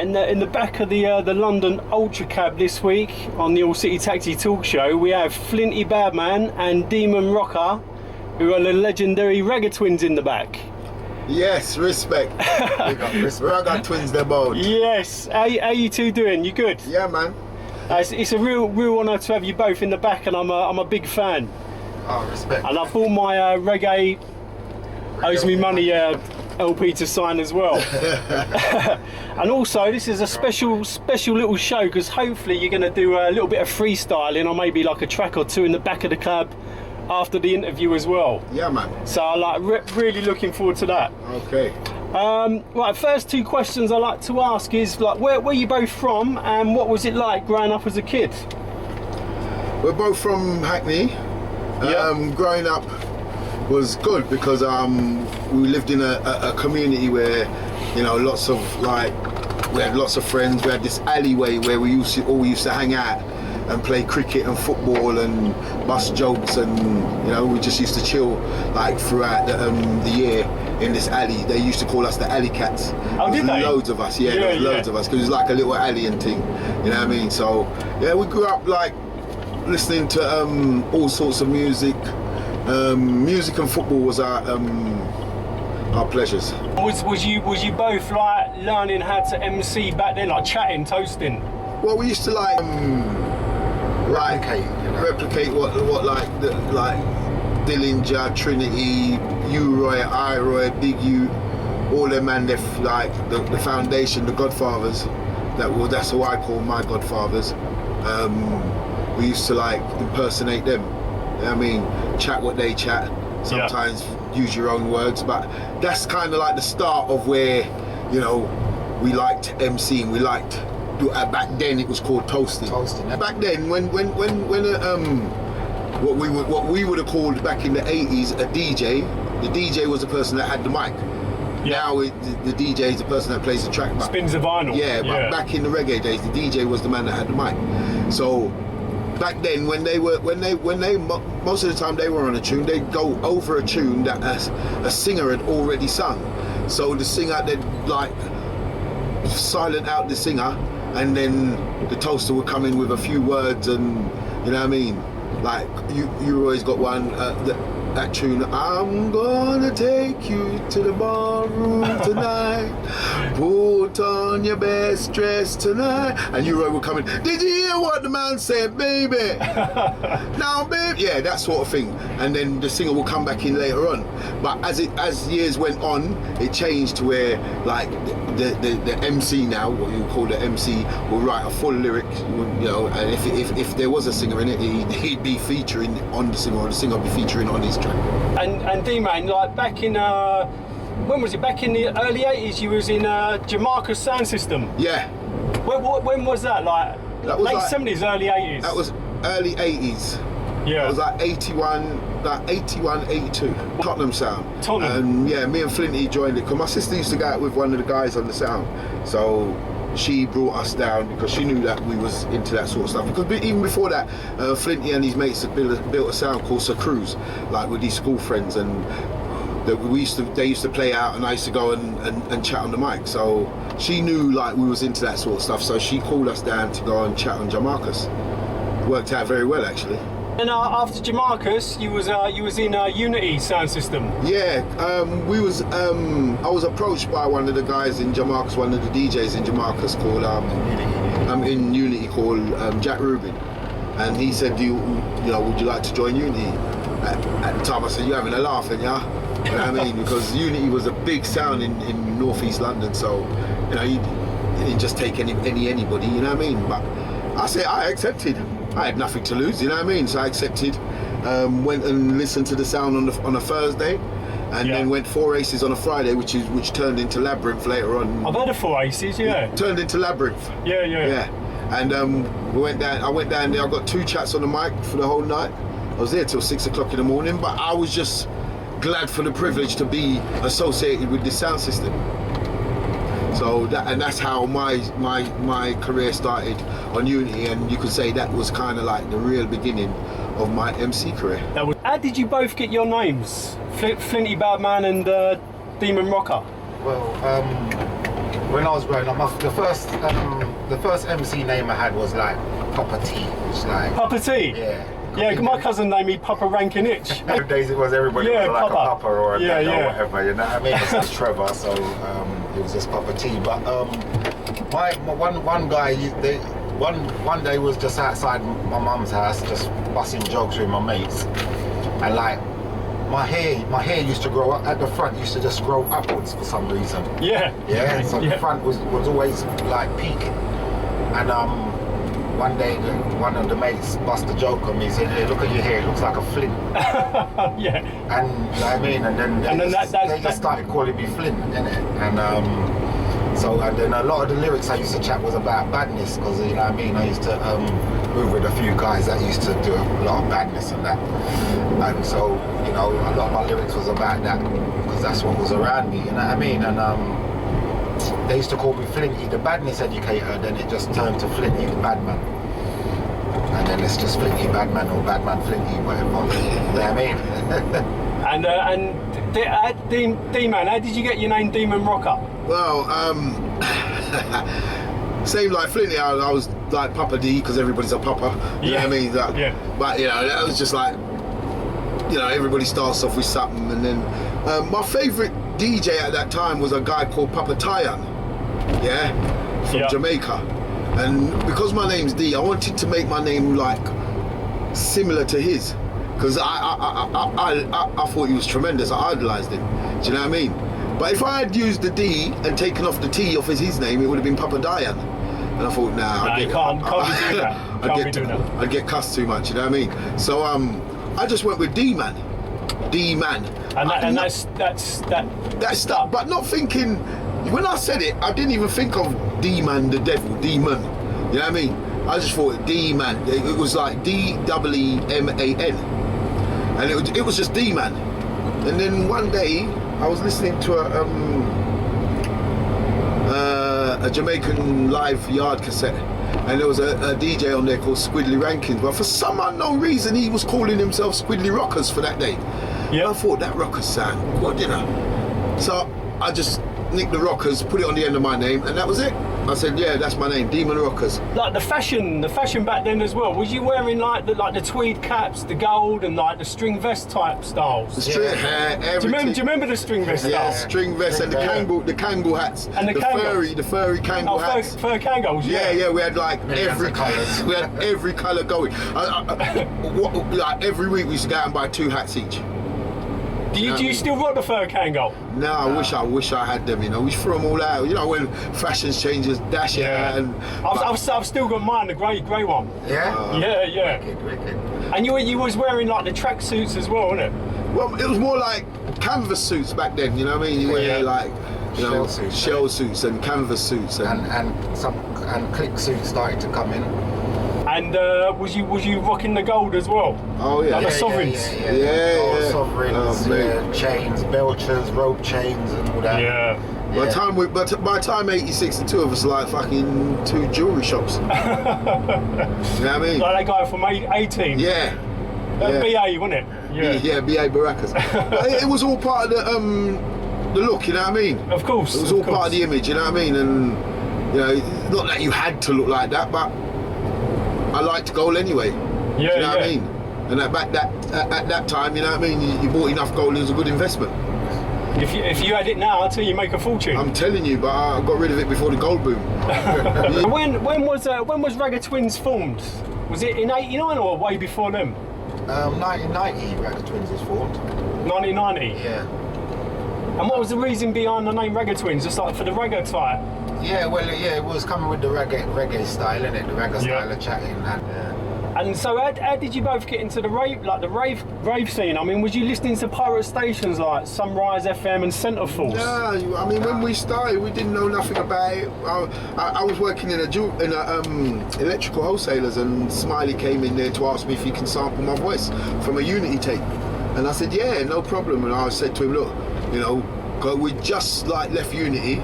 Right, in the back of the London Ultra Cab this week on the All City Taxi Talk Show, we have Flinty Badman and Demon Rocker, who are the legendary Ragga twins in the back. Yes, respect. Ragga twins, they're both. Yes, how you two doing? You good? Yeah, man. It's a real honour to have you both in the back, and I'm a big fan. Oh, respect. And I bought my Reggae owes me money LP to sign as well. And also, this is a special little show because hopefully you're going to do a little bit of freestyling or maybe like a track or two in the back of the cab after the interview as well. Yeah, man. So I'm like really looking forward to that. Okay. Right, first two questions I like to ask is like where you both from and what was it like growing up as a kid? We're both from Hackney. Growing up was good because we lived in a community where, you know, we had lots of friends. We had this alleyway where we used to hang out and play cricket and football and bust jokes, and you know, we just used to chill like throughout the year in this alley. They used to call us the alley cats. Oh, did they? Loads of us, there was loads of us because it was like a little alley and thing, you know what I mean? So yeah, we grew up like listening to all sorts of music. Music and football was our pleasures. Was you both like learning how to MC back then, like chatting, toasting? Well, we used to like replicate what like Dillinger, Trinity, U-Roy, I-Roy, Big U, all them man, like the foundation, the Godfathers. That's who I call my Godfathers. We used to like impersonate them. I mean, chat what they chat. Sometimes use your own words, but that's kind of like the start of where, you know, we liked MCing. We liked. Back then it was called toasting. Back then, when what we would have called back in the 80s a DJ, the DJ was the person that had the mic. Yeah. Now the DJ is the person that plays the track back. Spins the vinyl. Yeah, but back in the reggae days, the DJ was the man that had the mic. So back then, when they most of the time they were on a tune, they'd go over a tune that a singer had already sung. So the singer, they'd like silent out the singer, and then the toaster would come in with a few words, and you know what I mean? Like you always got one that tune. I'm gonna take you to the ballroom tonight. Put on your best dress tonight. And you would come in. Did you hear what the man said, baby? Now, baby. Yeah, that sort of thing. And then the singer will come back in later on. But as years went on, it changed to where like the MC now, what you call the MC, will write a full lyric. You know, and if there was a singer in it, he'd be featuring on the singer, or the singer would be featuring on his track. And D-Man, like back in when was it? Back in the early 80s, you was in Jamaica's sound system. Yeah. When was that? Like that was late like, 70s, early 80s. That was early 80s. Yeah. It was like 81, 82. Tottenham sound. Tottenham. And yeah, me and Flinty joined it because my sister used to go out with one of the guys on the sound. So she brought us down because she knew that we was into that sort of stuff. Because even before that, Flinty and his mates had built a sound called Sir Cruise, like with these school friends, and they used to play out, and I used to go and chat on the mic. So she knew like we was into that sort of stuff. So she called us down to go and chat on Jamaica's. Worked out very well, actually. And after Jamaica's, you was in Unity sound system. Yeah, I was approached by one of the guys in Jamaica's, one of the DJs in Jamaica's called in Unity called Jack Rubin, and he said, would you like to join Unity? At the time I said, you're having a laugh, and yeah, you know what I mean, because Unity was a big sound in northeast London, so you know you didn't just take anybody, you know what I mean. But I said I accepted. I had nothing to lose, you know what I mean? So I accepted, went and listened to the sound on a Thursday, and then went 4 Aces on a Friday, which turned into Labyrinth later on. I've heard of 4 Aces, yeah. It turned into Labyrinth. Yeah. And I went down there, I got 2 chats on the mic for the whole night. I was there till 6 o'clock in the morning, but I was just glad for the privilege to be associated with this sound system. So that's how my career started on Unity, and you could say that was kind of like the real beginning of my MC career. How did you both get your names, Flinty Badman and Demon Rocker? Well, when I was growing up, the first MC name I had was like Papa T. It's like Papa T? yeah. Yeah, my cousin named me Papa Rankin Itch. Nowadays it was everybody Yeah, was like Papa. a Papa or a Yeah, Dad yeah. or whatever, you know what I mean? It's just Trevor, so it was just Papa T. But my one guy, one day was just outside my mum's house, just busting jokes with my mates, and like my hair used to grow up at the front, used to just grow upwards for some reason. Yeah. Yeah, so the front was always like peaking, and one day one of the mates bust a joke on me. He said, "Hey, look at your hair, it looks like a flint." Yeah. And you know what I mean, and then they just started calling me Flint, innit? And and then a lot of the lyrics I used to chat was about badness, because you know what I mean, I used to move with a few guys that used to do a lot of badness and that, and so you know a lot of my lyrics was about that because that's what was around me, you know what I mean. And they used to call me Flinty, the badness educator. Then it just turned to Flinty, the badman, and then it's just Flinty Badman or Badman Flinty, whatever. You know what I mean? And D-Man, how did you get your name Demon Rocker? Well, same like Flinty, I was like Papa D because everybody's a Papa. You know what I mean? Yeah. But you know, that was just like, you know, everybody starts off with something, and then my favourite DJ at that time was a guy called Papa Tyan, from Jamaica. And because my name's D, I wanted to make my name like similar to his, because I thought he was tremendous. I idolised him. Do you know what I mean? But if I had used the D and taken off the T off his name, it would have been Papa Dian. And I thought, you can't be doing that. I'd get cussed too much. You know what I mean? So I just went with D-Man. D-Man. And that's stuck. But not thinking. When I said it, I didn't even think of D-Man, the devil, demon. You know what I mean? I just thought D-Man. It was like D-E-E-M-A-N, and it was just D-Man. And then one day I was listening to a Jamaican live yard cassette, and there was a DJ on there called Squidly Rankins. But for some unknown reason, he was calling himself Squidly Rockers for that day. Yeah. I thought that Rockers sound good, you know. So I just nicked the Rockers, put it on the end of my name, and that was it. I said, yeah, that's my name, Demon Rockers. Like the fashion back then as well. Was you wearing like the tweed caps, the gold, and like the string vest type styles? The string hair, everything. Do you remember the string vest Yeah, styles? string vest and the Kangol hats. And the furry Kangol hats. Fur Kangos, yeah, we had like every colour. We had every colour going. Like every week we used to go out and buy 2 hats each. Do you still rock the fur Kangol? No, I wish I had them. You know, we threw them all out. You know, when fashions changes, dash it out. And I've still got mine, the grey one. Yeah. Yeah. Wicked. And you was wearing like the track suits as well, wasn't it? Well, it was more like canvas suits back then. You know what I mean? You wear like shell suits and canvas suits and click suits started to come in. And was you rocking the gold as well? Oh yeah, like the sovereigns. Yeah. Sovereigns, chains, belchers, rope chains, and all that. Yeah. By the time 86, the two of us are like fucking 2 jewellery shops. You know what I mean? Like that guy from 18. Yeah. BA, wasn't it? Yeah, BA Baracas. It was all part of the look. You know what I mean? Of course. It was all part of the image. You know what I mean? And you know, not that you had to look like that, but I liked gold anyway. Yeah, you know what I mean? And at that time, you know what I mean, you bought enough gold, it was a good investment. If you had it now, I'll tell you make a fortune. I'm telling you, but I got rid of it before the gold boom. When was Ragga Twins formed? Was it in '89 or way before them? 1990, Ragga Twins was formed. 1990. Yeah. And what was the reason behind the name Ragga Twins? Just like for the Ragga type? Yeah, well, it was coming with the reggae style, innit? The Ragga style of chatting. And so, how did you both get into the rave scene? I mean, was you listening to pirate stations like Sunrise FM and Centre Force? No, I mean, when we started, we didn't know nothing about it. I was working in a electrical wholesalers, and Smiley came in there to ask me if he can sample my voice from a Unity tape, and I said, yeah, no problem. And I said to him, look, you know, we just like left Unity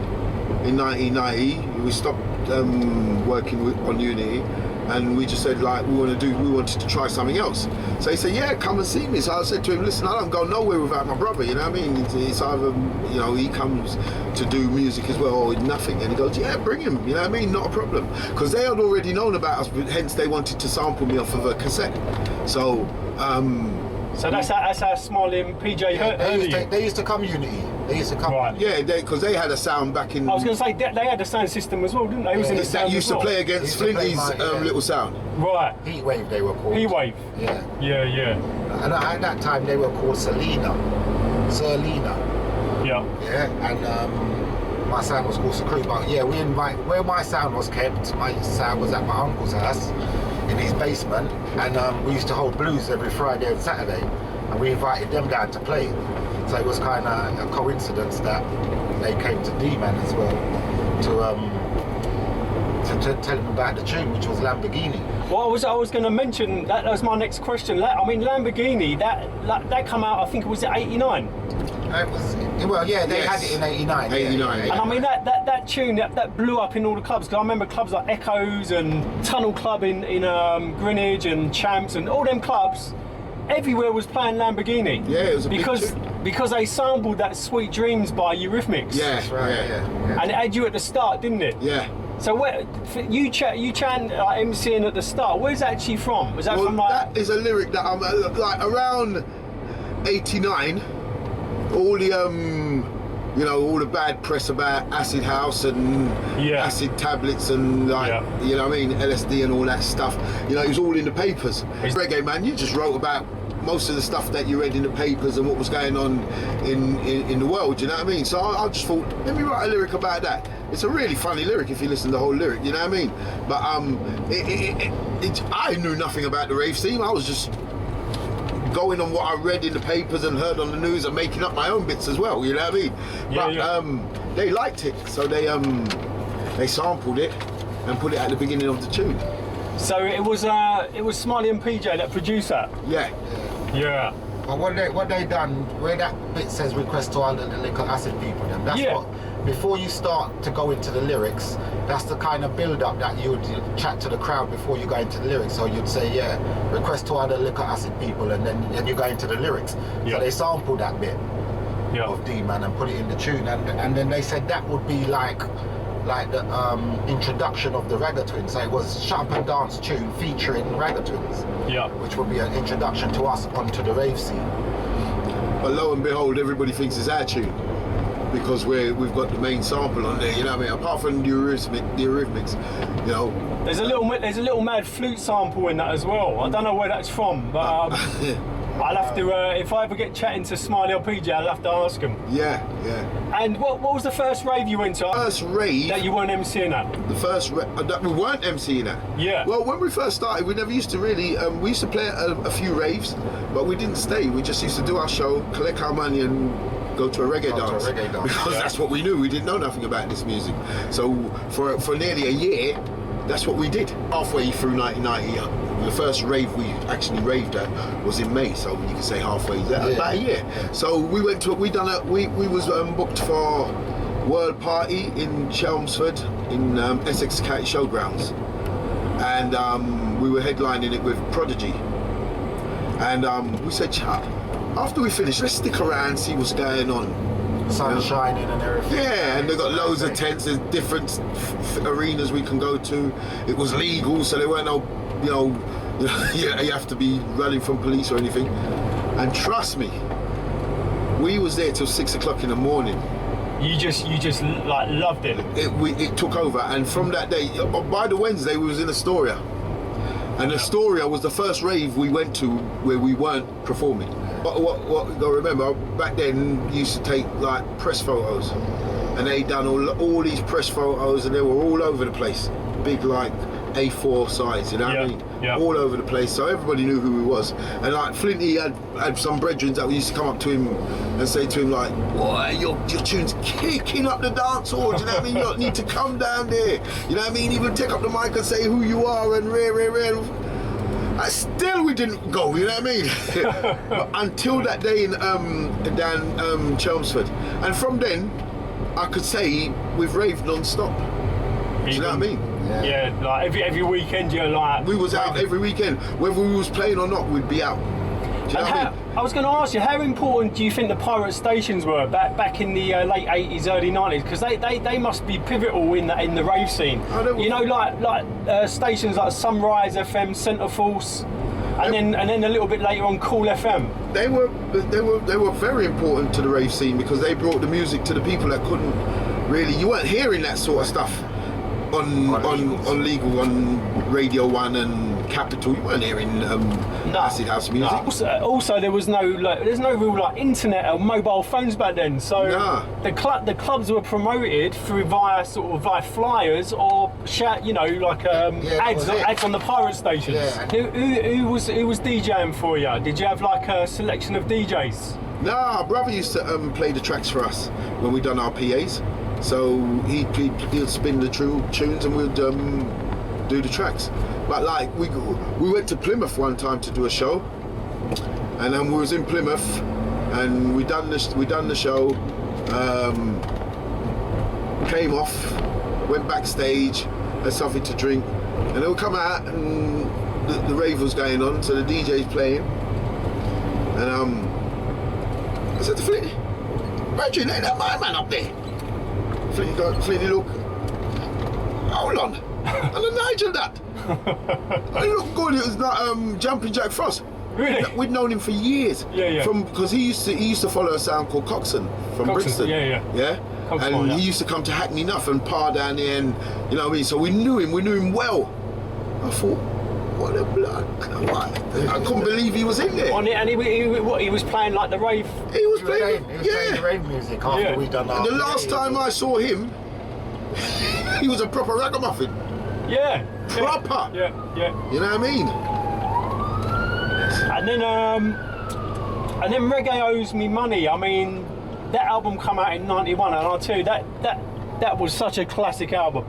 in 1990. We stopped working on Unity. and we just said like we wanted to try something else. So he said, yeah, come and see me. So I said to him, listen, I don't go nowhere without my brother, you know what I mean? It's either, you know, he comes to do music as well or nothing, and he goes, yeah, bring him, you know what I mean, not a problem, because they had already known about us, hence they wanted to sample me off of a cassette. So so that's how Smiley and PJ heard you. They used to come Unity. They used to come. Right. Yeah, because they had a sound back in. I was going to say they had a sound system as well, didn't they? It was in the sound that used as well. to play against Flinty's little sound. Right. Heat Wave, they were called. Heat Wave. Yeah. Yeah. And at that time they were called Selena. Yeah. Yeah. And my sound was called Secret. But yeah, where my sound was kept. My sound was at my uncle's house in his basement, and we used to hold blues every Friday and Saturday, and we invited them down to play. So it was kind of a coincidence that they came to D-Man as well to tell him about the tune, which was Lamborghini. Well, I was going to mention that was my next question. I mean, Lamborghini, that come out, I think it was at '89. They had it in '89. '89. And I mean that tune that blew up in all the clubs, because I remember clubs like Echoes and Tunnel Club in Greenwich and Champs and all them clubs. Everywhere was playing Lamborghini. Yeah, it was a because they sampled that Sweet Dreams by Eurythmics. Yeah, That's right. Yeah. And it had you at the start, didn't it? Yeah. So where you chant MCing at the start? Where's that actually from? Was that from like? That is a lyric that I'm like around '89. All the you know, all the bad press about acid house and acid tablets and like, you know what I mean, LSD and all that stuff. You know, it was all in the papers. Reggae, man, you just wrote about most of the stuff that you read in the papers and what was going on in the world, you know what I mean? So I just thought, let me write a lyric about that. It's a really funny lyric if you listen to the whole lyric, you know what I mean? But I knew nothing about the rave scene. I was just going on what I read in the papers and heard on the news and making up my own bits as well, you know what I mean? But they liked it, so they sampled it and put it at the beginning of the tune. So it was Smiley and PJ that produced that. Yeah. Yeah. But what they done, where that bit says request to all the liquor acid people, then that's what. Before you start to go into the lyrics, that's the kind of build-up that you'd chat to the crowd before you go into the lyrics. So you'd say, request to all the liquor acid people, and then you go into the lyrics. So they sampled that bit of D-Man and put it in the tune, and then they said that would be like the introduction of the Ragga Twins. So it was Shut Up and Dance tune featuring Ragga Twins, which would be an introduction to us onto the rave scene. But lo and behold, everybody thinks it's our tune, because we've got the main sample on there, you know what I mean? Apart from the Eurythmics, you know. There's a little mad flute sample in that as well. I don't know where that's from, but I'll have to, if I ever get chatting to Smiley or PJ, I'll have to ask them. Yeah. And what was the first rave you went to? First rave that you weren't MCing at? The first that we weren't MCing at. Yeah. Well, when we first started, we never used to really. We used to play at a few raves, but we didn't stay. We just used to do our show, collect our money, and go to a reggae dance. Because that's what we knew. We didn't know nothing about this music. So for nearly a year, that's what we did. Halfway through 1990. The first rave we actually raved at was in May, so you can say halfway, about a year. So we went to we was booked for World Party in Chelmsford in Essex County Showgrounds, and we were headlining it with Prodigy. And we said, after we finish, let's stick around, see what's going on. Sun shining and everything. Yeah, and they've got loads of tents, there's different arenas we can go to. It was legal, so there weren't no, you have to be running from police or anything. And trust me, we was there till 6 o'clock in the morning. You just like loved it. It took over, and from that day, by the Wednesday, we was in Astoria. And Astoria was the first rave we went to where we weren't performing. But what you got to remember, back then you used to take like press photos, and they done all these press photos, and they were all over the place, big like A4 size, you know what I mean? All over the place, so everybody knew who he was. And like Flinty had some brethren that used to come up to him and say to him like, boy, your tune's kicking up the dance hall, do you know what I mean? You don't need to come down there, you know what I mean? Even take up the mic and say who you are and rare. Still we didn't go, you know what I mean? But until that day in down Chelmsford. And from then, I could say we've raved non-stop. Do you know what I mean? Yeah, like every weekend you're like... We was out every weekend. Whether we was playing or not, we'd be out. Do you know what I mean? I was going to ask you, how important do you think the pirate stations were back in the late 80s, early 90s? Because they must be pivotal in the rave scene. You know, like stations like Sunrise FM, Centre Force, and then a little bit later on Cool FM. They were very important to the rave scene because they brought the music to the people that couldn't really. You weren't hearing that sort of stuff on Legal, on Radio 1 and Capital. You weren't hearing acid house music. No. Also, there was there's no real internet or mobile phones back then. So the clubs were promoted via flyers or ads on the pirate stations. Yeah. Who was DJing for you? Did you have a selection of DJs? Nah, our brother used to play the tracks for us when we done our PAs. So he'd spin the tunes and we'd do the tracks. But we went to Plymouth one time to do a show, and then we was in Plymouth, and we done the show, came off, went backstage, had something to drink, and then we come out and the rave was going on, so the DJ's playing, and I said to Flitty, "Imagine ain't that my man up there?" Flitty look, hold on, and then Nigel that. It looked good. It was like Jumping Jack Frost. Really? We'd known him for years. Yeah. Because he used to follow a sound called Coxon from Brixton. Yeah. And he used to come to Hackney Nuff and par down there, and you know what I mean. So we knew him well. I thought, what a blood! I couldn't believe he was in there. And he was playing the rave. He was playing the rave music after we done our. The last time I saw him, he was a proper ragamuffin. Yeah. Proper. Yeah. You know what I mean? And then Reggae Owes Me Money. I mean, that album came out in '91, and I'll tell you that was such a classic album.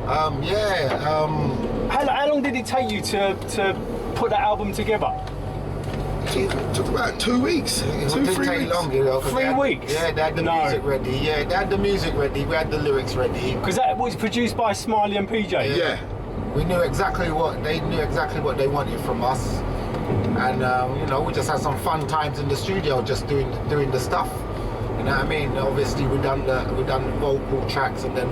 How long did it take you to put that album together? It took about 2 weeks. It 3 didn't take weeks. long, you know. 3 weeks? Yeah, they had the music ready. Yeah, they had the music ready. We had the lyrics ready. Because that was produced by Smiley and PJ. Yeah. We knew exactly what they wanted from us, and we just had some fun times in the studio, just doing the stuff. You know what I mean? Obviously, we done vocal tracks, and then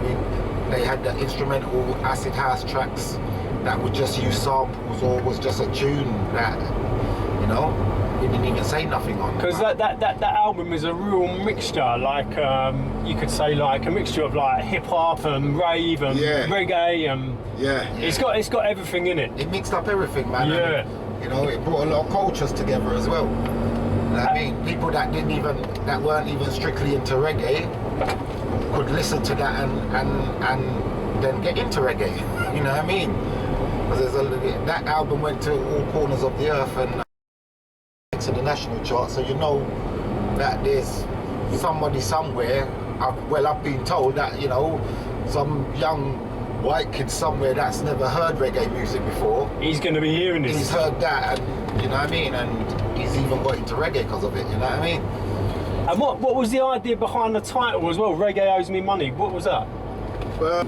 they had the instrumental acid house tracks that would just use samples or was just a tune that we didn't even say nothing on. Because that album is a real mixture, you could say a mixture of hip hop and rave and reggae and it's got everything in it. It mixed up everything, man. Yeah. And, it brought a lot of cultures together as well. I mean, people that weren't even strictly into reggae could listen to that and then get into reggae. You know what I mean? Because that album went to all corners of the earth and to the national chart, so you know that there's somebody somewhere. I've been told that some young white kid somewhere that's never heard reggae music before. He's going to be hearing this. He's heard that, and you know what I mean, and he's even got into reggae because of it. You know what I mean? And what was the idea behind the title as well? Reggae Owes Me Money. What was that? Well,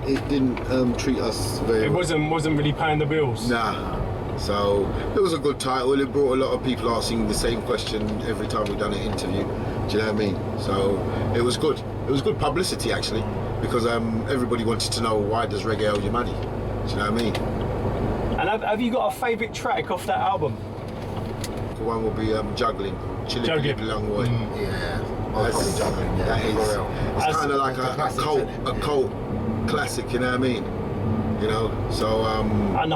it didn't treat us very. It wasn't really paying the bills. Nah. So it was a good title. It brought a lot of people asking the same question every time we done an interview. Do you know what I mean? So it was good. It was good publicity actually, because everybody wanted to know, why does reggae owe you money? Do you know what I mean? And have you got a favourite track off that album? One will be Juggling. Juggling. Long way. That's Juggling. Yeah. It's kind of like a cult classic. You know what I mean? So and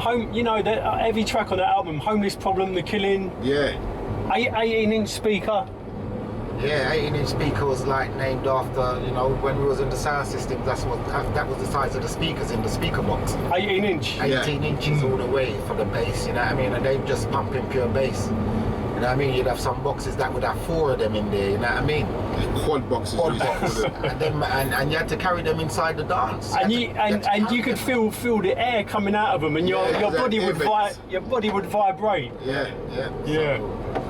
every track on that album, Homeless Problem, The Killing. Yeah. 18-inch speaker. Yeah, 18-inch speaker was named after, when we was in the sound system, that was the size of the speakers in the speaker box. 18-inch. 18 inches all the way for the bass, you know what I mean? And they just pumping pure bass. You know what I mean? You'd have some boxes that would have 4 of them in there, you know what I mean? Quad boxes. and you had to carry them inside the dance. And you could feel the air coming out of them, and your body would vibrate. Yeah.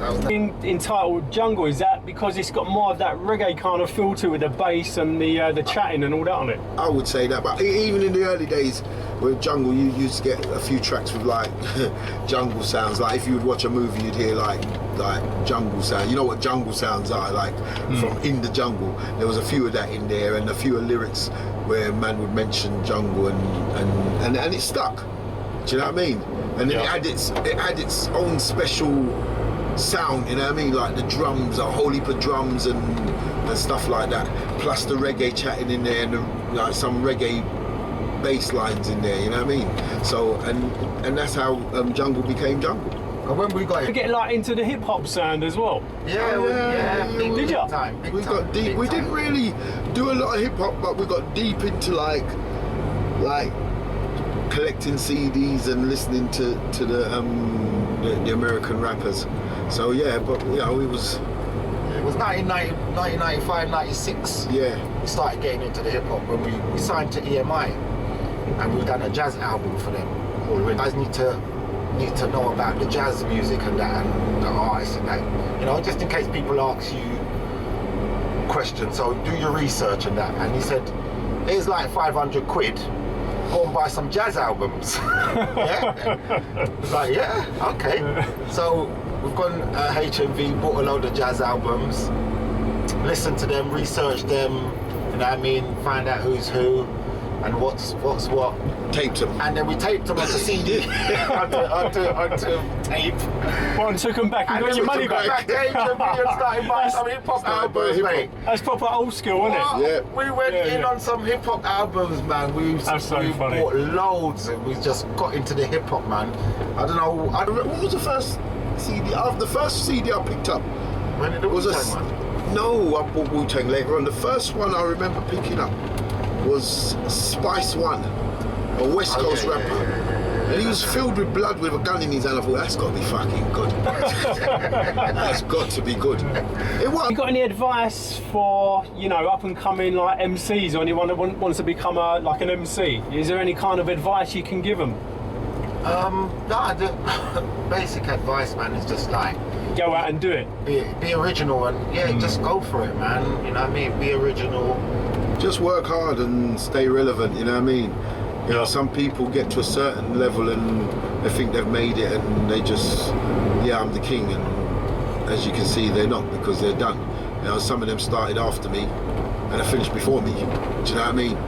Entitled Jungle, is that because it's got more of that reggae kind of feel to it with the bass and the chatting and all that on it? I would say that, but even in the early days with Jungle, you used to get a few tracks with like jungle sounds. Like if you would watch a movie, you'd hear like jungle sound. You know what jungle sounds are like from In the Jungle. There was a few of that in there, and a few of lyrics where man would mention jungle, and it stuck. Do you know what I mean? And then it had its own special sound, you know what I mean? Like the drums, a whole heap of drums and stuff like that. Plus the reggae chatting in there, and like some reggae bass lines in there, you know what I mean? So and that's how Jungle became Jungle. And when we got You get like into the hip hop sound as well. Did you? We got deep. We didn't really do a lot of hip hop, but we got deep into like collecting CDs and listening to the American rappers. So yeah, but you know, it was 1995, 96. Yeah. We started getting into the hip hop when we signed to EMI, and we done a jazz album for them. You guys need to know about the jazz music and that, and the artists and that. You know, just in case people ask you questions. So do your research and that. And he said, here's like 500 quid. Go and buy some jazz albums. Yeah. It's like, yeah, okay. So we've gone HMV, bought a load of jazz albums, listened to them, researched them, you know what I mean, find out who's who and what's what. Taped them. And then we taped them onto CD, onto tape. Well, and took them back and got your money back. Taped them and started buying some hip hop albums, mate. That's proper old school, isn't it? Yeah. We went in on some hip hop albums, man. We bought loads, and we just got into the hip hop, man. I don't know. What was the first CD? The first CD I picked up When did the Wu-Tang one? No, I bought Wu-Tang later on. The first one I remember picking up was Spice One, a West Coast rapper. And he was filled with blood with a gun in his hand. I thought, that's got to be fucking good. That's got to be good. It was. You got any advice for, you know, up and coming like MCs or anyone that wants to become like an MC? Is there any kind of advice you can give them? No, the basic advice, man, is just like Go out and do it. Be original, and just go for it, man. You know what I mean? Be original. Just work hard and stay relevant, you know what I mean? You know, some people get to a certain level and they think they've made it and they just, I'm the king, and as you can see, they're not, because they're done. You know, some of them started after me and they finished before me. Do you know what I mean?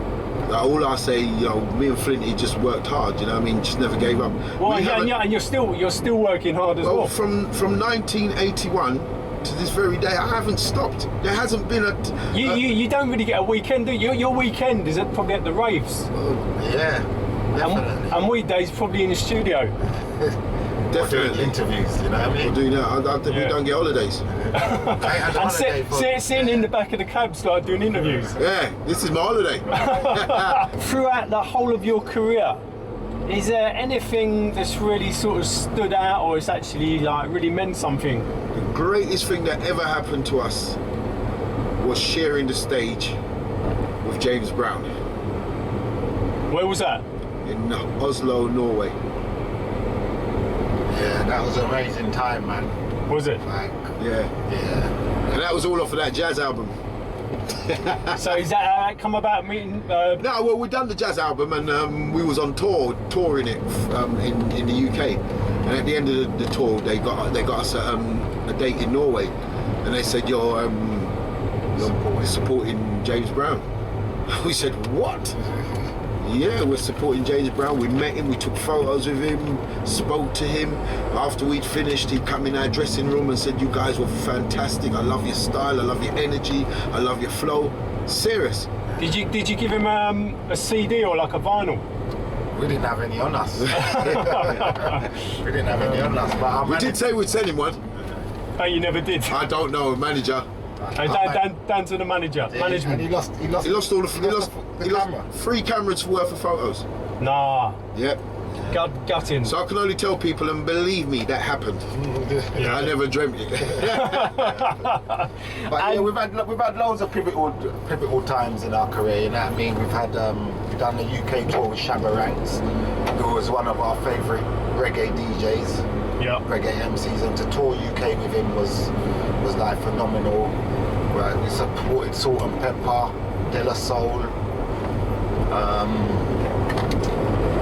Like, all I say, you know, me and Flinty just worked hard, you know what I mean? Just never gave up. Well, and you're still working hard as well. From 1981 to this very day, I haven't stopped. There hasn't been a... You don't really get a weekend, do you? Your weekend is probably at the raves. Yeah, definitely. And weekdays probably in the studio. Definitely. Interviews, you know what I mean? We'll do that. We don't get holidays. And sitting in the back of the cab, start doing interviews. Yeah, this is my holiday. Throughout the whole of your career, is there anything that's really sort of stood out, or it's actually like really meant something? The greatest thing that ever happened to us was sharing the stage with James Brown. Where was that? In Oslo, Norway. Yeah, that was an amazing time, man. Was it? Like, Yeah. And that was all off of that jazz album. So is that how that come about, meeting? No, well, we done the jazz album and we was on touring it in the UK. And at the end of the tour, they got us a date in Norway, and they said you're supporting James Brown. We said, what? Yeah, we're supporting James Brown. We met him, we took photos with him, spoke to him. After we'd finished, he come in our dressing room and said, you guys were fantastic. I love your style, I love your energy, I love your flow. Serious. Did you give him a CD or like a vinyl? we didn't have any on us. We didn't have any on us. But our we did say we'd send him one. But you never did. I don't know, manager. Down to the manager, management. And he lost all the camera. 3 cameras worth of photos. Nah. Yep. Gutting. So I can only tell people, and believe me, that happened. Yeah. I never dreamt it. But yeah, we've had loads of pivotal times in our career. You know what I mean? We've done the UK tour with Shabba Ranks, who was one of our favourite reggae DJs. reggae MCs, and to tour UK with him was like phenomenal. Right, we supported Salt and Pepper, De La Soul.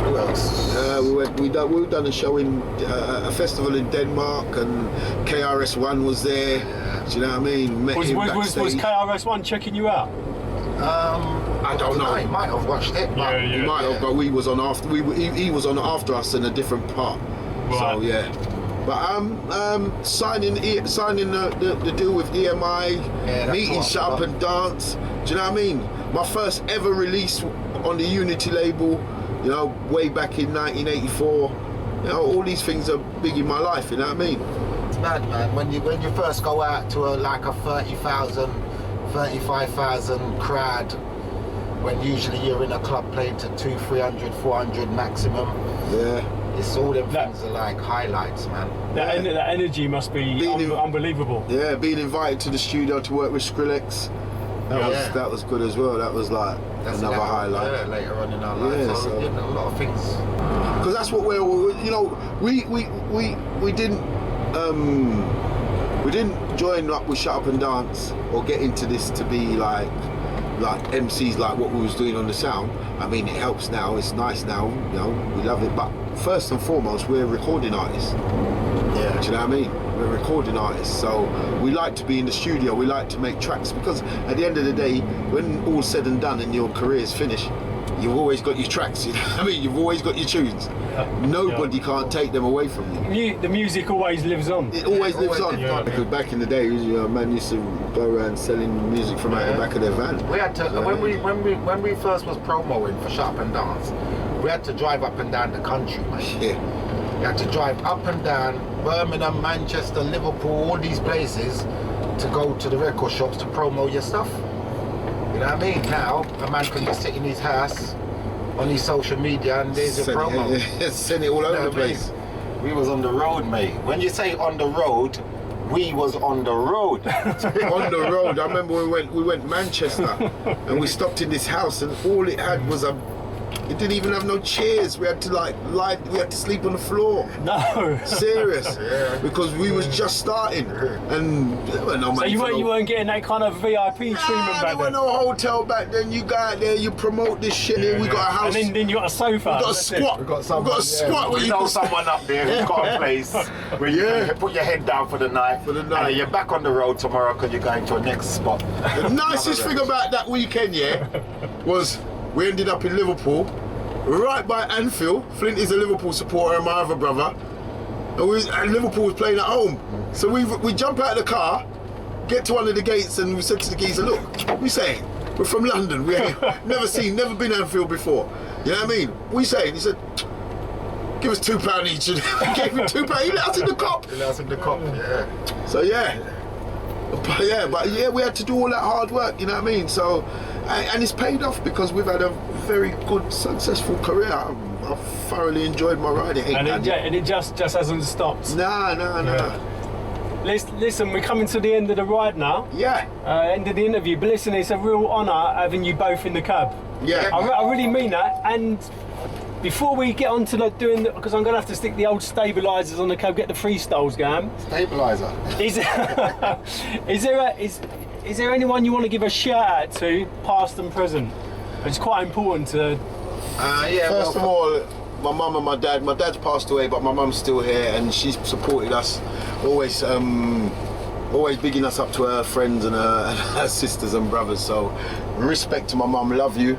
Who else? We done a show in a festival in Denmark, and KRS-One was there. Do you know what I mean? Met him backstage. Was KRS-One checking you out? I don't know. He might have watched it. He might have, but we was on after. He was on after us in a different part. Right. So yeah. But signing the deal with EMI, meeting Shout Up and Dance. Do you know what I mean? My first ever release on the Unity label, you know, way back in 1984. You know, all these things are big in my life. You know what I mean? It's mad, man. When you first go out to like a 30,000, 35,000 crowd, when usually you're in a club playing to 200, 300, 400 maximum. Yeah. It's all them things are like highlights, man. That energy must be unbelievable. Yeah, being invited to the studio to work with Skrillex, that was good as well. That was like another highlight. Yeah, later on in our life. So, you know, a lot of things. Because that's what you know, we didn't join up with Shut Up and Dance or get into this to be like MCs like what we was doing on the sound. I mean, it helps now, it's nice now, you know, we love it, but first and foremost, we're recording artists. Yeah. Do you know what I mean? We're recording artists, so we like to be in the studio, we like to make tracks, because at the end of the day, when all's said and done and your career is finished, you've always got your tracks, you know what I mean? You've always got your tunes. Nobody can't take them away from you. The music always lives on. It always lives on. Yeah. Because back in the day, you know, man used to go around selling music from out the back of their van. We had to when we first was promoing for Shut Up and Dance, we had to drive up and down the country, man. Yeah. You had to drive up and down Birmingham, Manchester, Liverpool, all these places to go to the record shops to promo your stuff. You know what I mean? Now a man can just sit in his house on his social media and there's your promo. Send it all over the place. We was on the road, mate. When you say on the road, we was on the road. On the road. I remember we went Manchester and we stopped in this house and all it had was it didn't even have no chairs. We had to we had to sleep on the floor. No. Serious. Yeah. Because we was just starting. And no so you weren't getting that kind of VIP treatment back then? There was no hotel back then. You go out there, you promote this shit, and we got a house. And then you got a sofa. We got a squat. We got a squat where you know someone up there who's got a place where you put your head down for the night. And then you're back on the road tomorrow because you're going to a next spot. The nicest thing about that weekend, was we ended up in Liverpool, right by Anfield. Flint is a Liverpool supporter and my other brother. And Liverpool was playing at home. So we jump out of the car, get to one of the gates, and we said to the geezer, look, we saying, we're from London, we ain't never been Anfield before. You know what I mean? We saying, he said, give us £2 each. And we gave him £2. He let us in the cop. Yeah. So but we had to do all that hard work, you know what I mean? So, and it's paid off because we've had a very good, successful career. I thoroughly enjoyed my riding. And it just hasn't stopped. No. Listen, we're coming to the end of the ride now. Yeah. End of the interview. But listen, it's a real honour having you both in the cab. Yeah. I really mean that. And before we get on to because I'm going to have to stick the old stabilisers on the cab, get the freestyles going. Stabiliser. Is there anyone you want to give a shout out to, past and present? It's quite important to. First of all, my mum and my dad. My dad's passed away, but my mum's still here, and she's supported us. Always bigging us up to her friends and her sisters and brothers. So, respect to my mum. Love you.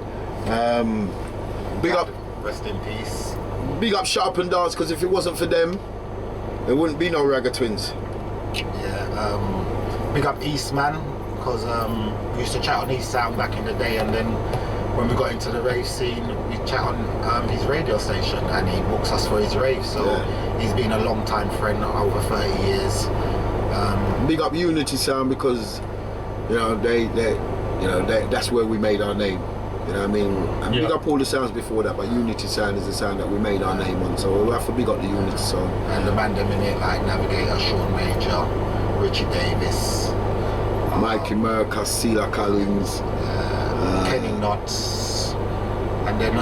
Big up. Rest in peace. Big up Shout Up and Dance, because if it wasn't for them, there wouldn't be no Ragga twins. Yeah. Big up Eastman, because we used to chat on East Sound back in the day, and then when we got into the rave scene, we chat on his radio station, and he books us for his rave. So he's been a long time friend, over 30 years. Big up Unity Sound, because that's where we made our name. You know what I mean? And big up all the sounds before that, but Unity Sound is the sound that we made our name on. So we'll have to big up the Unity Sound. And the man them in it, like Navigator, Sean Major, Richie Davis, Mikey Merck, Sela Collins, Kenny Knotts, And then,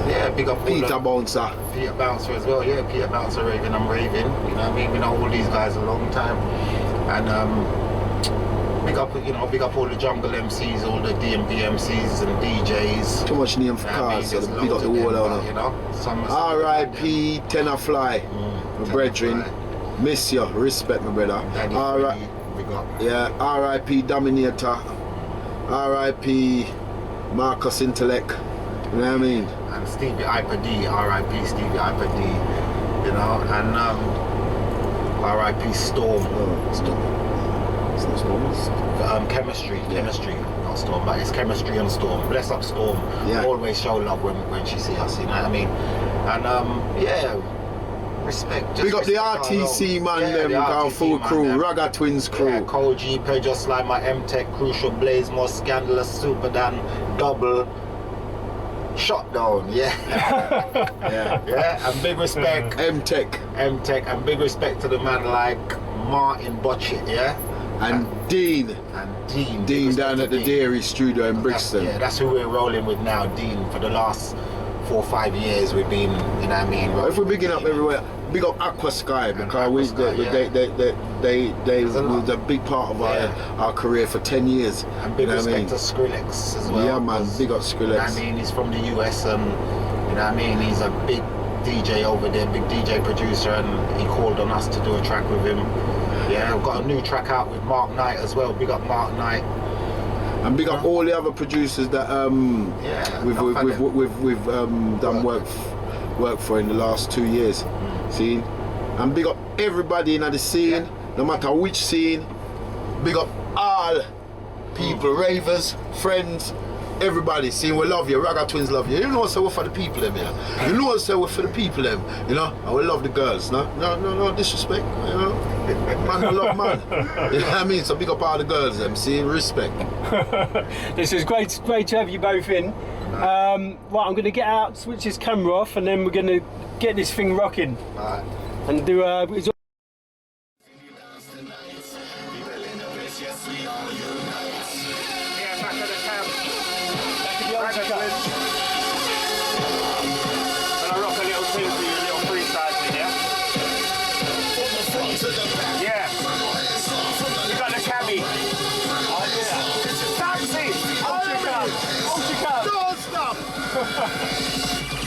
yeah, big up Peter Bouncer. Peter Bouncer as well, yeah, Peter Bouncer raving, I'm raving. You know what I mean? We know all these guys a long time. And big up all the jungle MCs, all the DMV MCs and DJs. Too much name for cars, so big up the wall out. You know? R.I.P. Tenor Fly, my brethren. Miss you, respect my brother. Yeah, R.I.P. Dominator. R.I.P. Marcus Intellect. You know what I mean? And Stevie Hyper D, R.I.P. Stevie Hyper D. You know, and R.I.P. Storm. Chemistry, not Storm, but it's Chemistry and Storm. Bless up Storm. Yeah. Always show love when she see us, you know what I mean? And yeah, respect. We got the RTC man, them our full crew, Ragga Twins crew. Yeah, Koji, Pedro Slimer, M-Tech, Crucial Blaze, More Scandalous, Super Dan, Double, Shutdown, yeah. Yeah, and big respect. M-Tech, and big respect to the man like Martin Botchit, yeah. And Dean down at the Dairy Studio in Brixton. That's who we're rolling with now, Dean. For the last 4 or 5 years we've been, you know what I mean? If we're bigging up everywhere, big up Aqua Sky, because they was a big part of our career for 10 years. And big respect to Skrillex as well. Yeah man, big up Skrillex. You know what I mean? He's from the US and you know what I mean? He's a big DJ over there, big DJ producer, and he called on us to do a track with him. Yeah, I've got a new track out with Mark Knight as well. Big up Mark Knight. And big up all the other producers that we've done work for in the last 2 years. See? And big up everybody in the scene, no matter which scene. Big up all people, ravers, friends, everybody. See, we love you. Ragga Twins love you. You know what we're for the people them, yeah. You know what we're for the people them, you know. And we love the girls, no disrespect, you know. Man, I love man. You know what I mean? So big up all the girls them. See, respect. This is great to have you both in. Right, I'm going to get out, switch this camera off, and then we're going to get this thing rocking. Alright. And do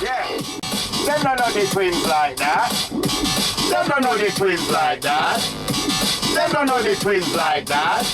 Yeah, them don't know the twins like that. Them don't know the twins like that. Them don't know the twins like that.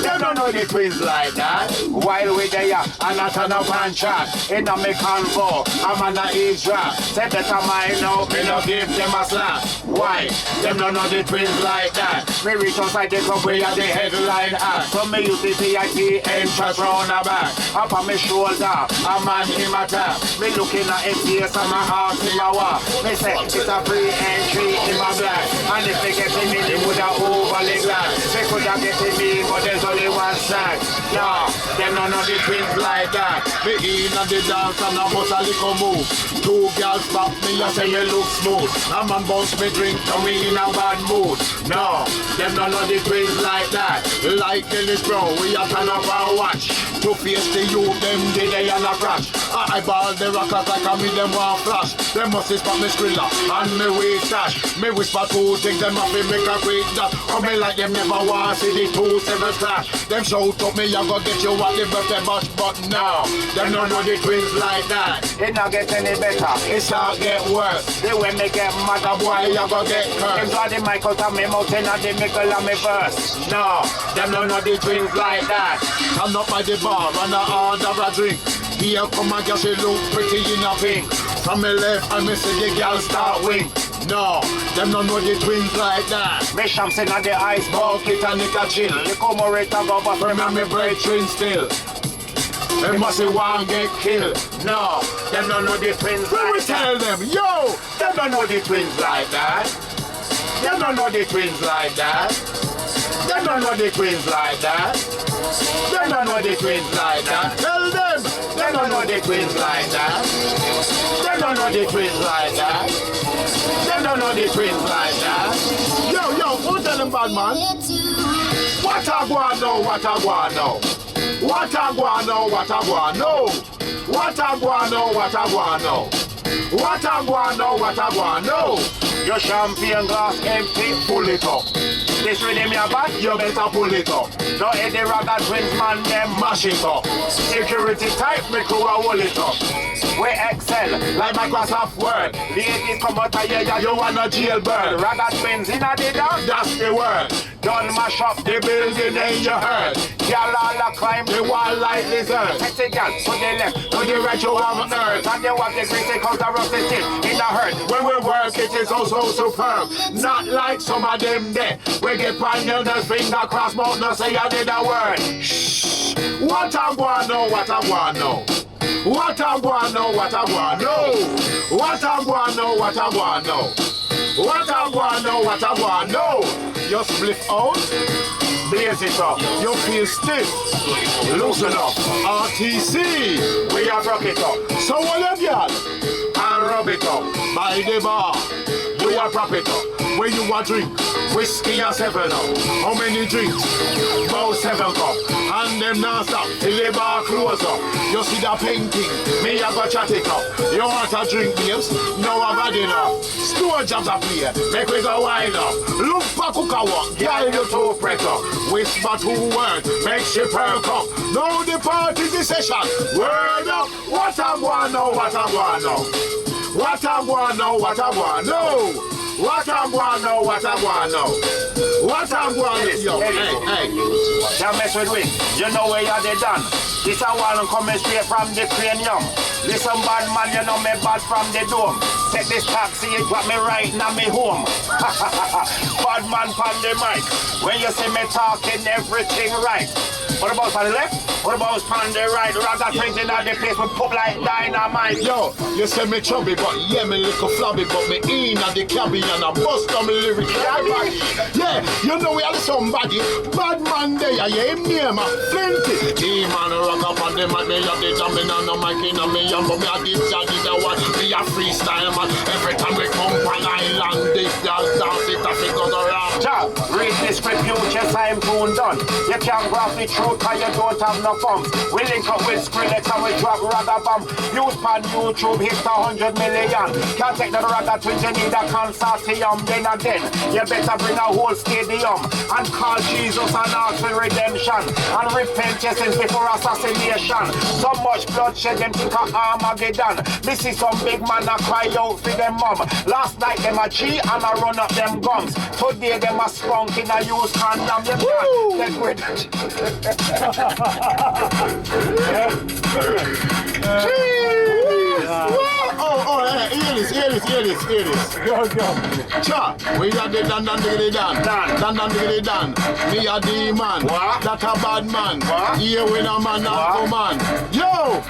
Them don't know the twins like that. While we there and not on a one track in a me convo, I'm on a ease rap. Say better mind now, me no give them a slap. Why? Them don't know the twins like that. Me reach outside the club where the headline at. So me use the VIP entrance round the back. Up on me shoulder, a man in my tap. Me looking at his face and my heart in my walk. Me say it's a free entry in my black. And if they get me, they would have overly glass. They could have get me, but there's only one snack. Nah, them don't know the twins like that. Me in on the dance and I bust a little move. 2 girls pop me and say you look smooth. A man bounce me drink and we in a bad mood. No, them don't know the twins like that. Like Dennis Brown, we are turn up our watch. To face the youth, them did they and a crash. I ball the rockers like I me them one flash. Them must spot me Skrilla and me way stash. Me whisper 2 things, them have to make a quick dash. Come me like them never want see the 2-7 clash. Them shout up me, I go get you at the birthday bash. But now, them don't know the twins like that. It not get any better, it start get worse. The way me get mad, boy, you go get cursed. Them got the mic out of me mouth and the mickle of me verse. No, them don't know the twins like that. Come up by the bar and I order a drink. Here come a girl, she look pretty in a pink. From me left, I me see the girl start wink. No, them don't know the twins like that. Me shamps in the ice bucket and it a chill. The commemorator go back from me brethren still. They must see one get killed. No, them don't know the twins like that. We tell them, yo, them don't know the twins like that. Them don't know the twins like that. Them don't know the twins like that. Them don't know the twins like that. Tell them, them don't know the twins like that. Them don't know the twins like that. Them don't know the twins like that. Yo, who tell them bad man? What I want now, what I want now? What a guano, what a guano. What a guano, what a guano. What a guano, what a guano. Your champagne glass empty, pull it up. This rhythm your back, You better pull it up. no Eddie Ragga twins man, them mash it up. Security type, me crew a hold it up. We excel, like Microsoft Word. Ladies come out of here, You wanna jailbird. Ragga twins in a the dance. That's the word. Done mash up the building and you heard. Y'all all a climb The wall like lizard. Take the gal to the left, To the right you have earth. and you have the greasy counter rusted tip in a herd. When we work it is also superb. Not like some of them there. We get pioneers finger cross mouth no say I did a word. Shh. What a guano, what a guano. What a guano, what a guano. What a guano, what a guano. What a guano, what a guano. You split out, blaze it up. You feel stiff, loosen up. RTC, We have rock it up so what you got? and rub it up. By the bar, we are prop it up. When you want drink, whiskey or 7 up. How many drinks? About 7 cup. And them non-stop till the bar close up. You see the painting, me I got chat it up. You want a drink, babes? No, I've had enough. Store jobs are play, make we go wind up. Look for cooker walk, girl you too press up. Whisper 2 words, make she perk up. Now the party's the session. Word up, what a guano, what a guano. What a guano, what a guano. What a guano, what a guano. What a guano. Yo, hey. Can't mess with me, you know where you're the done. This a one coming straight from the cranium. Listen bad man, you know me bad from the dome. Take this taxi, it got me right now me home. Bad man from the mic. When you see me talking everything right. What about on the left? What about on the right? Ragga twins in the place we pop like dynamite. Yo, you say me chubby, but yeah, me little flabby, but me in at the cabin and I bust on me lyrics. Yeah, you know we are somebody. Bad man there, yeah, him name a plenty. Demon rock up on the mic, me a the jam, me no mic in a me and but me a the jaggy the one. Me a freestyle man. Every time we come on island, this dance it a figure around. Ja, read the script, you just I'm tune done. You can't grab the truth cause you don't have no funds. We link up with Skrillex and we drop Ragga bomb. Views pan YouTube hit 100 million. Can't take the Ragga twins, you need a consortium. Then again, you better bring a whole stadium and call Jesus and ask for redemption. And repent your sins before assassination. So much bloodshed, them think of Armageddon. Me see some big man a cry out for them mom. Last night them a cheat and a run up them gums. Today them a spunk in a use condom. Them can't get rid of Hear this. Go. Cha, we are the dan diggity dan. Dan diggity dan. Me a demon. What? That a bad man. What? Here when a man What? a man. Yo!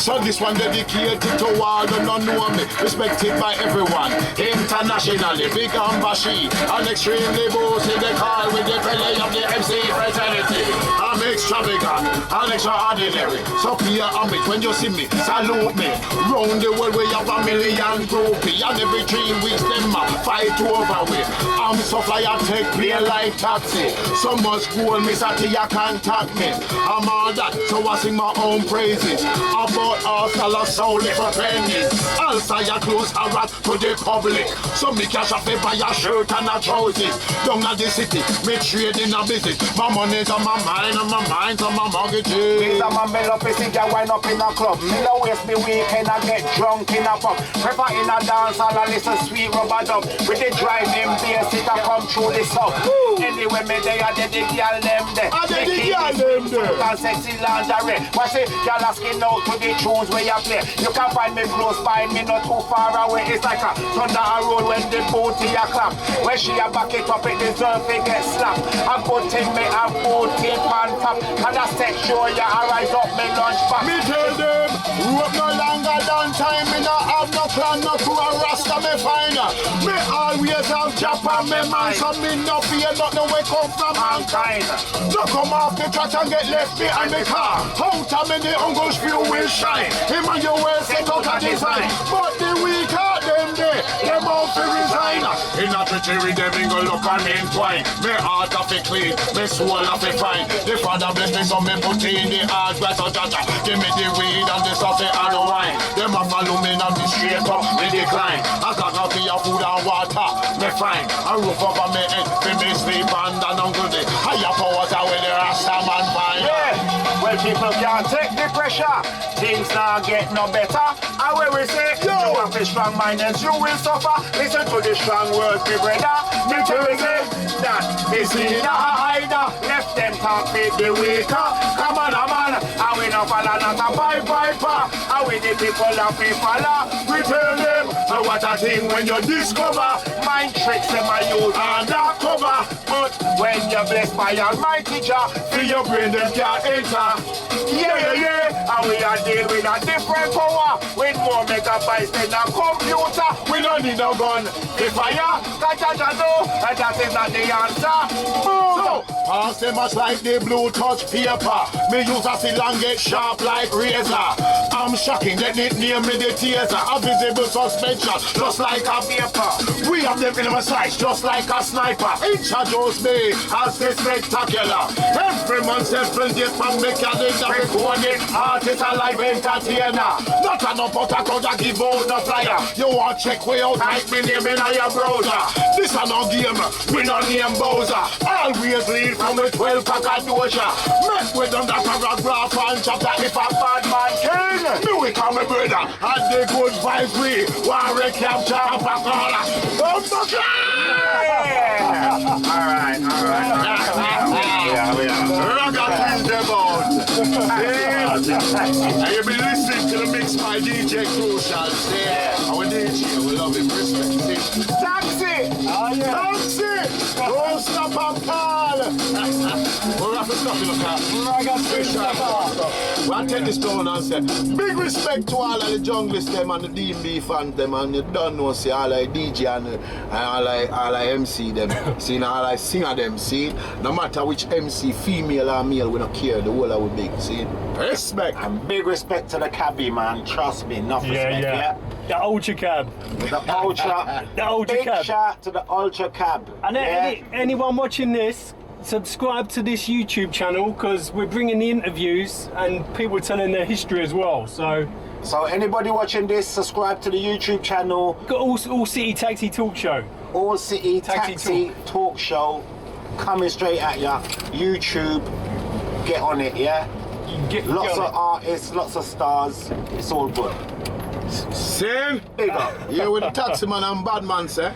So this one dedicated to all who don't know me, respected by everyone internationally. Big and bashy and extremely bossy. They call with the belly of the MC fraternity. I'm extravagant and extraordinary. So clear on me when you see me, salute me. Round the world we have 1 million groupie, and every 3 weeks them fight over with. I'm so fly I take play like taxi. So much gold, Miss Ati, you contact me. I'm all that, so I sing my own praises. About Arsenal or solely for pennies. Also your clothes are rat to the public. So me cash off buy a shirt and a trousers. Down at the city, me trade in a business. My money's on my mind, on my mind, on my mortgages. These are my mill up a cigar, wind up in a club. Me no waste me weekend and get drunk in a pub. Prepare in a dance hall and listen sweet rubber dub. With the driving bass, it a come through the sub. Anyway, me they are the girl them there. And sexy lingerie. Watch it, y'all asking out to the tunes where you play. You can find me close by, me not too far away. It's like a thunder a roll when the booty a clap. When she a back it up, it deserve to get slapped. A good thing me a booty on top. And I set sure you rise up me lunch back. Me tell them, rope no longer than time. Me no have no plan, no crew and rasta me find. Me always have Japan me man, so me no fear nothing we come from mankind. No come off the track and get left behind the car. Out of me the uncle's view will shine. Him and your well set out a design. But the weak heart them there, them out fi resign. In a treachery, them in go look and entwine. Me heart of it clean, me soul of it fine. The Father bless me, so me put in the heart, right so jaja. Give me the weed and the stuff and the wine. Them a follow me and me straight up, me decline. As long as me a food and water, me fine. A roof over me head, fi me sleep and I'm good. Higher powers are where the Rasta man find. Yeah, well people can't take the pressure. Things now get no better. And when we say, you have a strong mind and you will suffer. Listen to the strong words, my brother. Me tell you say, that is in a hider. Left them talk with the weaker. Come on, man. And we no follow not a piper. And we the people that we follow. We tell them, what a thing when you discover. Mind tricks them I use undercover. But when you're blessed by Almighty Jah, feel your brain them can't enter. Yeah. And we are dealing with a different power. With more megabytes than a computer. We don't need no gun. The fire, Kajaja know, and that is not the answer. Boom! So, pass them much like the blue touch paper. Me use a seal and get sharp like razor. I'm shocking, they need near me the taser. A visible suspension, just like a vapor. We have them in my sights, just like a sniper. Introduce me as the spectacular. Every man says this from me calendar. Recording artist and live entertainer. Not enough but I could give out the flyer. You want check way out, type me name in your browser. This a no game, we no name Bowser. Always lead from the 12 pack of doja. Mess with them that paragraph and chapter if a bad man king. Me we come my brother, and the good vibes we want to capture a bacola. Alright. Ragga please them out. And you be listening to the mix by DJ Crucial. Our DJ, we love him, respect him. Taxi! Taxi! Don't stop and call. We'll have to stop in the car. Ragga Freestyle. We'll take this down and say big respect to all of the junglist them and the DMB fans them, and you don't know see all like DJ and all like MC them. See all like singer them, see? No matter which MC, female or male, we don't care, the whole of we big, see? Respect. And big respect to the cabbie, man. Trust me, enough respect, yeah? The ultra cab. The ultra. The ultra big cab. shout to the ultra cab. And anyone watching this, subscribe to this YouTube channel because we're bringing the interviews and people telling their history as well. So anybody watching this, subscribe to the YouTube channel. Got All City Taxi Talk Show. All City Taxi Talk Show coming straight at ya. YouTube, get on it, yeah? Lots of artists, lots of stars. It's all good. Same. Big up. Yeah, with the taxi man and bad man, sir.